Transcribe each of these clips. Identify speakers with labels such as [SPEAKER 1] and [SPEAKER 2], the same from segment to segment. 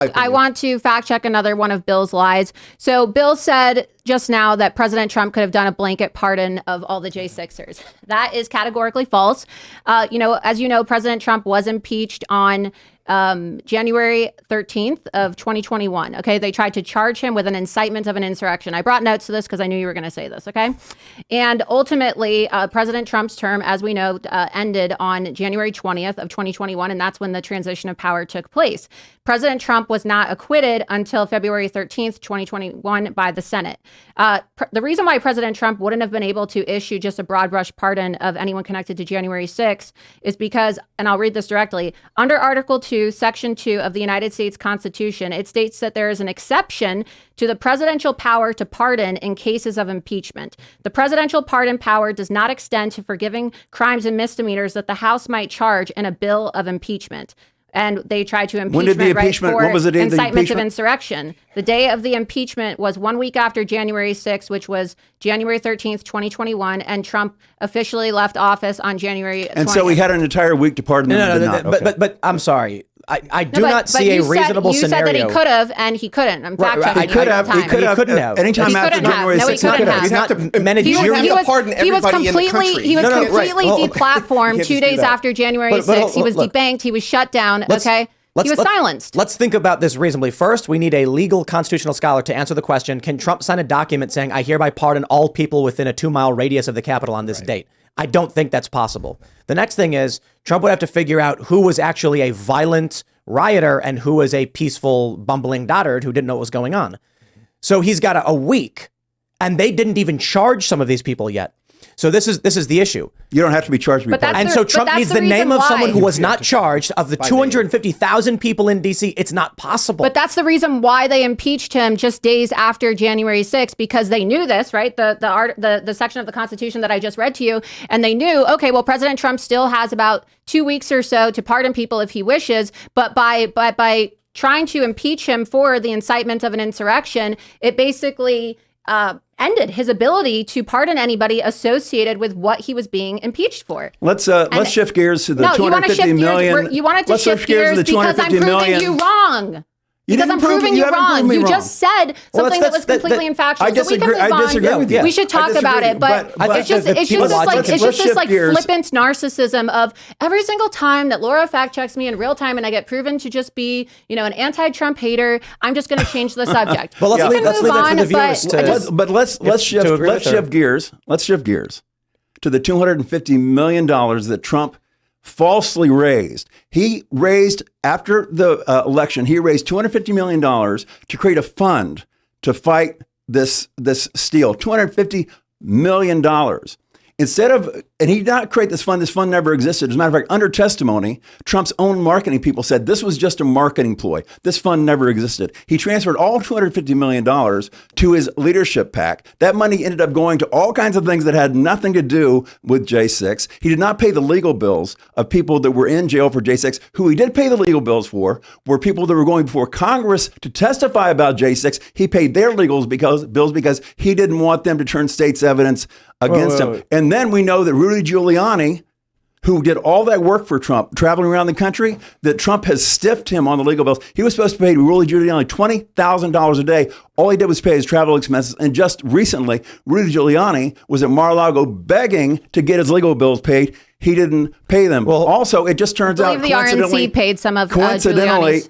[SPEAKER 1] I want to fact check another one of Bill's lies. So Bill said just now that President Trump could have done a blanket pardon of all the J6ers. That is categorically false. As you know, President Trump was impeached on January 13th of 2021. Okay. They tried to charge him with an incitement of an insurrection. I brought notes to this because I knew you were going to say this. Okay. And ultimately, President Trump's term, as we know, ended on January 20th of 2021. And that's when the transition of power took place. President Trump was not acquitted until February 13th, 2021 by the Senate. The reason why President Trump wouldn't have been able to issue just a broad brush pardon of anyone connected to January 6th is because, and I'll read this directly, under Article 2, Section 2 of the United States Constitution, it states that there is an exception to the presidential power to pardon in cases of impeachment. The presidential pardon power does not extend to forgiving crimes and misdemeanors that the House might charge in a bill of impeachment. And they tried to impeach for incitement of insurrection. The day of the impeachment was 1 week after January 6th, which was January 13th, 2021, and Trump officially left office on January 20th.
[SPEAKER 2] And so we had an entire week to pardon them.
[SPEAKER 3] But I'm sorry. I do not see a reasonable scenario.
[SPEAKER 1] You said that he could have, and he couldn't. I'm fact checking.
[SPEAKER 2] He could have. He couldn't have. Anytime after January 6th,
[SPEAKER 1] he couldn't have.
[SPEAKER 4] You'd have to manage to pardon everybody in the country.
[SPEAKER 1] He was completely deplatformed 2 days after January 6th. He was debanked. He was shut down. Okay. He was silenced.
[SPEAKER 3] Let's think about this reasonably. First, we need a legal constitutional scholar to answer the question, can Trump sign a document saying, I hereby pardon all people within a 2-mile radius of the Capitol on this date? I don't think that's possible. The next thing is Trump would have to figure out who was actually a violent rioter and who was a peaceful, bumbling dotard who didn't know what was going on. So he's got a week, and they didn't even charge some of these people yet. So this is the issue.
[SPEAKER 2] You don't have to be charged to be pardoned.
[SPEAKER 3] And so Trump needs the name of someone who was not charged. Of the 250,000 people in D.C., it's not possible.
[SPEAKER 1] But that's the reason why they impeached him just days after January 6th, because they knew this, right? The section of the Constitution that I just read to you, and they knew, okay, well, President Trump still has about 2 weeks or so to pardon people if he wishes, but by trying to impeach him for the incitement of an insurrection, it basically ended his ability to pardon anybody associated with what he was being impeached for.
[SPEAKER 2] Let's shift gears to the 250 million.
[SPEAKER 1] You wanted to shift gears because I'm proving you wrong. Because I'm proving you wrong. You just said something that was completely infactual.
[SPEAKER 2] I disagree. I disagree with you.
[SPEAKER 1] We should talk about it, but it's just this like flippant narcissism of every single time that Laura fact checks me in real time and I get proven to just be, an anti-Trump hater, I'm just going to change the subject.
[SPEAKER 3] Well, let's leave it for the viewers.
[SPEAKER 2] But let's shift gears. Let's shift gears to the $250 million that Trump falsely raised. He raised, after the election, he raised $250 million to create a fund to fight this steal. $250 million. Instead of, and he did not create this fund never existed. As a matter of fact, under testimony, Trump's own marketing people said this was just a marketing ploy. This fund never existed. He transferred all $250 million to his leadership PAC. That money ended up going to all kinds of things that had nothing to do with J6. He did not pay the legal bills of people that were in jail for J6. Who he did pay the legal bills for were people that were going before Congress to testify about J6. He paid their bills because he didn't want them to turn state's evidence against him. And then we know that Rudy Giuliani, who did all that work for Trump, traveling around the country, that Trump has stiffed him on the legal bills. He was supposed to pay Rudy Giuliani $20,000 a day. All he did was pay his travel expenses. And just recently, Rudy Giuliani was at Mar-a-Lago begging to get his legal bills paid. He didn't pay them. Well, also, it just turns out
[SPEAKER 1] the RNC paid some of Giuliani's.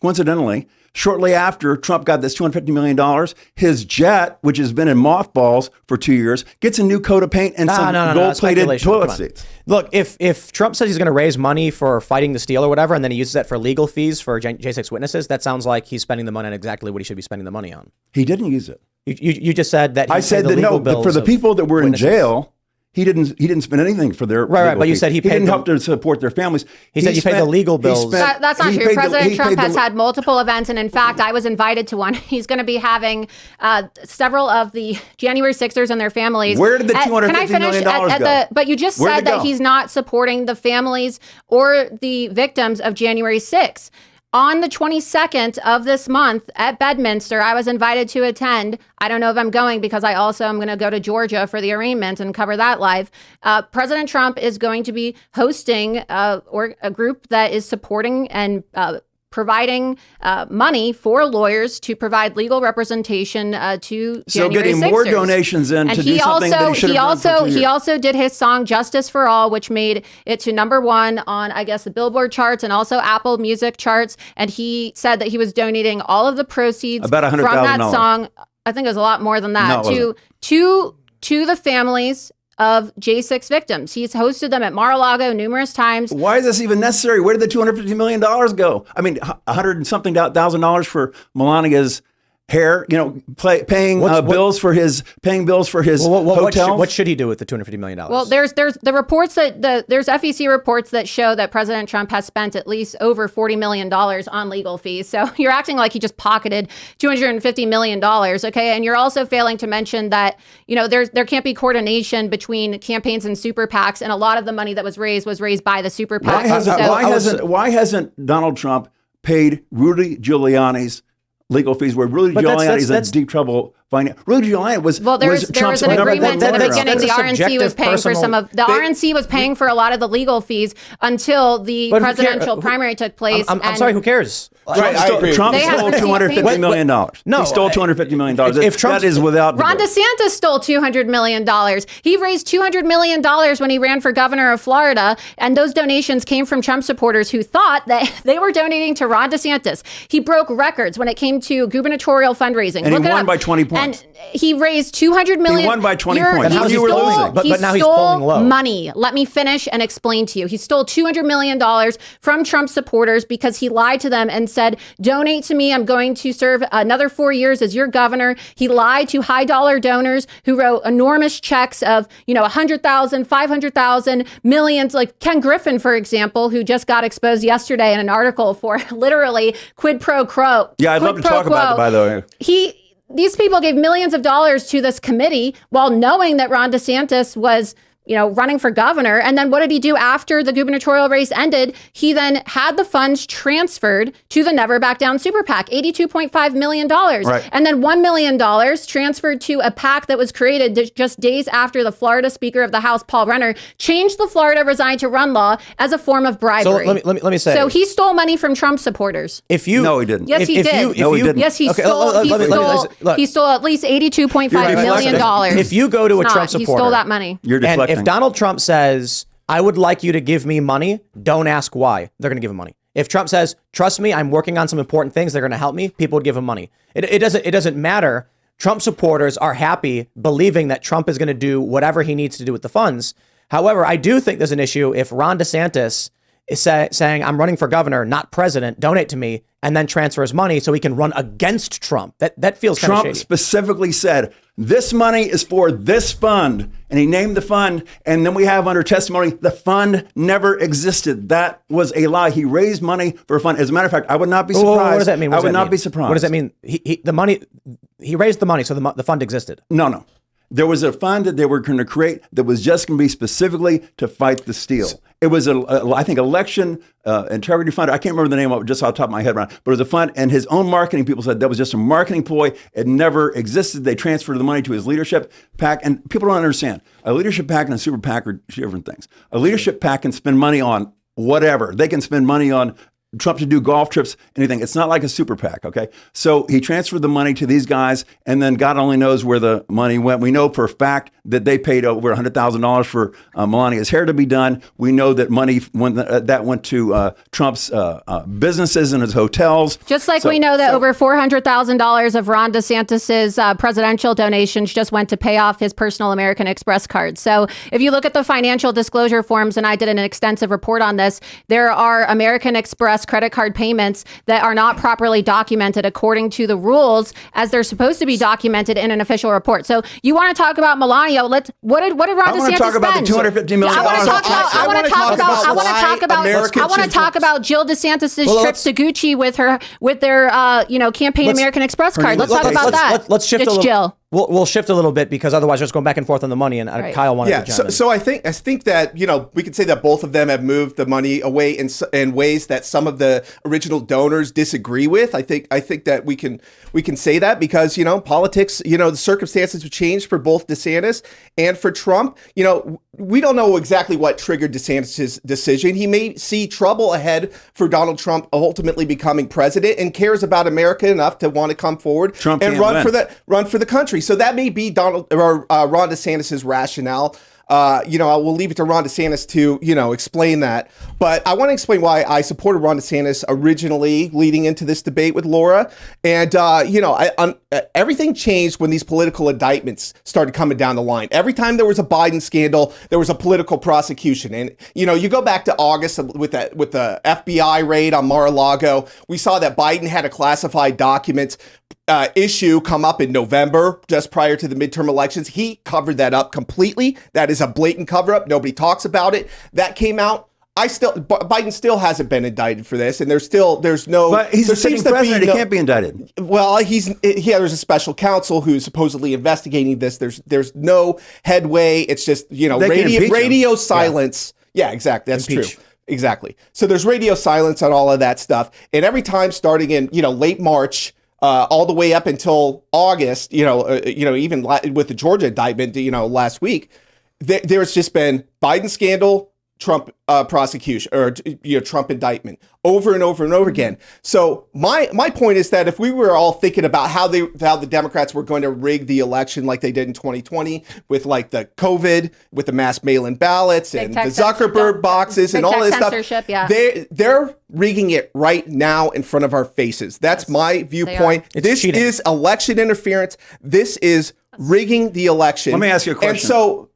[SPEAKER 2] Coincidentally, shortly after Trump got this $250 million, his jet, which has been in mothballs for 2 years, gets a new coat of paint and some gold-plated toilet seats.
[SPEAKER 3] Look, if Trump says he's going to raise money for fighting the steal or whatever, and then he uses that for legal fees for J6 witnesses, that sounds like he's spending the money on exactly what he should be spending the money on.
[SPEAKER 2] He didn't use it.
[SPEAKER 3] You just said that.
[SPEAKER 2] I said that no, but for the people that were in jail, he didn't spend anything for their
[SPEAKER 3] right. But you said he
[SPEAKER 2] didn't help to support their families.
[SPEAKER 3] He said you paid the legal bills.
[SPEAKER 1] That's not true. President Trump has had multiple events, and in fact, I was invited to one. He's going to be having several of the January 6ers and their families.
[SPEAKER 2] Where did the $250 million go?
[SPEAKER 1] But you just said that he's not supporting the families or the victims of January 6th. On the 22nd of this month at Bedminster, I was invited to attend. I don't know if I'm going because I also am going to go to Georgia for the arraignment and cover that live. President Trump is going to be hosting a group that is supporting and providing money for lawyers to provide legal representation to
[SPEAKER 2] So
[SPEAKER 1] January
[SPEAKER 2] getting more
[SPEAKER 1] 6ers.
[SPEAKER 2] donations in
[SPEAKER 1] And
[SPEAKER 2] to do something that he should have done for 2 years.
[SPEAKER 1] He also did his song Justice for All, which made it to #1 on, I guess, the Billboard charts and also Apple Music charts. And he said that he was donating all of the proceeds
[SPEAKER 2] About
[SPEAKER 1] from that song. I think it was a lot more than that,
[SPEAKER 2] No,
[SPEAKER 1] to the families of J6 victims. He's hosted them at Mar-a-Lago numerous times.
[SPEAKER 2] Why is this even necessary? Where did the $250 million go? I mean, $100 and something thousand for Melania's hair, paying bills for his hotel.
[SPEAKER 3] What should he do with the $250 million?
[SPEAKER 1] Well, there's the reports there's FEC reports that show that President Trump has spent at least over $40 million on legal fees. So you're acting like he just pocketed $250 million. Okay. And you're also failing to mention that, there can't be coordination between campaigns and super PACs. And a lot of the money that was raised by the super PACs.
[SPEAKER 2] Why hasn't Donald Trump paid Rudy Giuliani's legal fees, where Rudy Giuliani's in deep trouble? Rudy Giuliani was
[SPEAKER 1] there was an agreement at the beginning. The RNC was paying for RNC was paying for a lot of the legal fees until the presidential primary took place.
[SPEAKER 3] I'm sorry, who cares?
[SPEAKER 2] Trump stole $250 million.
[SPEAKER 3] No,
[SPEAKER 2] he stole $250 million. That is without
[SPEAKER 1] Ron DeSantis stole $200 million. He raised $200 million when he ran for governor of Florida, and those donations came from Trump supporters who thought that they were donating to Ron DeSantis. He broke records when it came to gubernatorial fundraising.
[SPEAKER 2] And he won by 20 points.
[SPEAKER 1] And he raised $200 million.
[SPEAKER 2] He won by 20 points.
[SPEAKER 3] How you were losing? But now he's polling low.
[SPEAKER 1] Money. Let me finish and explain to you. He stole $200 million from Trump supporters because he lied to them and said, donate to me. I'm going to serve another 4 years as your governor. He lied to high dollar donors who wrote enormous checks of, 100,000, 500,000, millions, like Ken Griffin, for example, who just got exposed yesterday in an article for literally quid pro quo.
[SPEAKER 2] Yeah, I'd love to talk about it, by the way.
[SPEAKER 1] These people gave millions of dollars to this committee while knowing that Ron DeSantis was, running for governor. And then what did he do after the gubernatorial race ended? He then had the funds transferred to the Never Back Down Super PAC, $82.5 million.
[SPEAKER 2] Right.
[SPEAKER 1] And then $1 million transferred to a PAC that was created just days after the Florida Speaker of the House, Paul Renner, changed the Florida Resign to Run law as a form of bribery.
[SPEAKER 3] So let me say.
[SPEAKER 1] So he stole money from Trump supporters.
[SPEAKER 2] No, he didn't.
[SPEAKER 1] Yes, he did.
[SPEAKER 2] No, he didn't.
[SPEAKER 1] Yes, he stole. He stole at least $82.5 million.
[SPEAKER 3] If you go to a Trump supporter,
[SPEAKER 1] he stole that money.
[SPEAKER 2] You're deflecting.
[SPEAKER 3] And if Donald Trump says, I would like you to give me money, don't ask why. They're going to give him money. If Trump says, trust me, I'm working on some important things, they're going to help me, people would give him money. It doesn't matter. Trump supporters are happy believing that Trump is going to do whatever he needs to do with the funds. However, I do think there's an issue if Ron DeSantis is saying, I'm running for governor, not president, donate to me, and then transfers money so he can run against Trump. That feels kind of shady.
[SPEAKER 2] Trump specifically said, this money is for this fund. And he named the fund. And then we have under testimony, the fund never existed. That was a lie. He raised money for a fund. As a matter of fact, I would not be surprised.
[SPEAKER 3] What does that mean?
[SPEAKER 2] I would not be surprised.
[SPEAKER 3] What does that mean? He raised the money, so the fund existed.
[SPEAKER 2] No. There was a fund that they were going to create that was just going to be specifically to fight the steal. It was, I think, election integrity fund. I can't remember the name of it just off the top of my head, Ron. But it was a fund, and his own marketing people said that was just a marketing ploy. It never existed. They transferred the money to his leadership PAC, and people don't understand. A leadership PAC and a super PAC are two different things. A leadership PAC can spend money on whatever. They can spend money on Trump to do golf trips, anything. It's not like a super PAC, okay? So he transferred the money to these guys, and then God only knows where the money went. We know for a fact that they paid over $100,000 for Melania's hair to be done. We know that money that went to Trump's businesses and his hotels.
[SPEAKER 1] Just like we know that over $400,000 of Ron DeSantis's presidential donations just went to pay off his personal American Express card. So if you look at the financial disclosure forms, and I did an extensive report on this, there are American Express credit card payments that are not properly documented according to the rules as they're supposed to be documented in an official report. So you want to talk about Melania? What did Ron DeSantis spend?
[SPEAKER 2] I want to talk about the $250 million.
[SPEAKER 1] I want to talk about Jill DeSantis' trips to Gucci with their campaign American Express card. Let's talk about that.
[SPEAKER 3] Let's shift
[SPEAKER 1] it's
[SPEAKER 3] a little.
[SPEAKER 1] Jill.
[SPEAKER 3] We'll shift a little bit because otherwise we're just going back and forth on the money, and Kyle wanted to jump in.
[SPEAKER 4] So I think that, you know, we could say that both of them have moved the money away in ways that some of the original donors disagree with. I think that we can say that because, you know, politics, you know, the circumstances have changed for both DeSantis and for Trump. You know, we don't know exactly what triggered DeSantis' decision. He may see trouble ahead for Donald Trump ultimately becoming president and cares about America enough to want to come forward and run for the country. So that may be Ron DeSantis' rationale. You know, I will leave it to Ron DeSantis to, you know, explain that. But I want to explain why I supported Ron DeSantis originally leading into this debate with Laura. And, you know, everything changed when these political indictments started coming down the line. Every time there was a Biden scandal, there was a political prosecution. And, you know, you go back to August with the FBI raid on Mar-a-Lago, we saw that Biden had a classified document issue come up in November, just prior to the midterm elections. He covered that up completely. That is a blatant cover up. Nobody talks about it. That came out. Biden still hasn't been indicted for this, and there's no.
[SPEAKER 2] But he's the sitting president. He can't be indicted.
[SPEAKER 4] Well, there's a special counsel who's supposedly investigating this. There's no headway. It's just, you know, radio silence. Yeah, exactly. That's true. Exactly. So there's radio silence on all of that stuff, and every time starting in, you know, late March. All the way up until August, even with the Georgia indictment, you know, last week, there's just been Biden scandal, Trump prosecution, or, you know, Trump indictment over and over and over again. So my point is that if we were all thinking about how the Democrats were going to rig the election like they did in 2020 with like the COVID, with the mass mail-in ballots and the Zuckerberg boxes and all this stuff, they're rigging it right now in front of our faces. That's my viewpoint. This is election interference. This is rigging the election.
[SPEAKER 2] Let me ask you a question.
[SPEAKER 4] And so